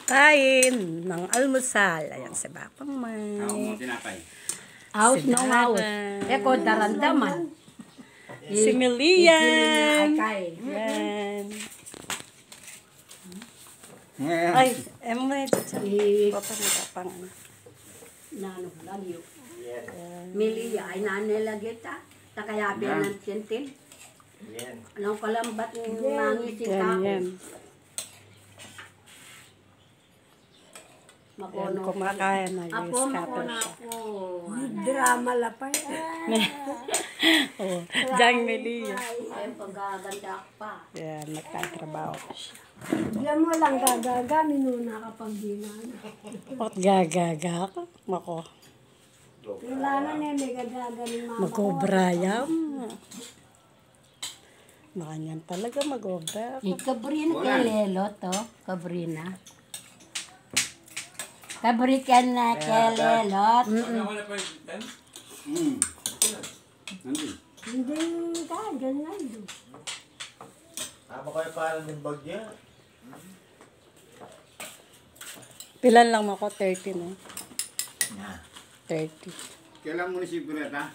Kain ng almusal. Ayan si Bakang May. Aus no aus. Eko darandaman. Si Milian. Yan. Yan. Ay, emang papa mo kapang ano. Nano lagyo. Milia ay nanelagita. Takayabi ng sintin. Anong kalambat ng mangisin Yan, kako. yan. Yan, Makono. kumakain na yung Ako, scatter makono siya. ako. Drama lapay. Oh, Jang Melia. Ay, paggaganda pa. Yan, nagtatrabaho pa siya. Diyan mo lang gagaga, minuna kapag ginan. Bakit gagaga ako? Mako, Wala na may gagaga ni mama. mag-obra yan. Makanyan talaga mag-obra. Ikabrina kelelo to. Kabrina. Kabrikan na kelelot. Hindi ka, ganyan. Tama kayo parang yung bagya. Pilan lang ako? 30 no? Yeah. 30. Kailan mo na si Breta?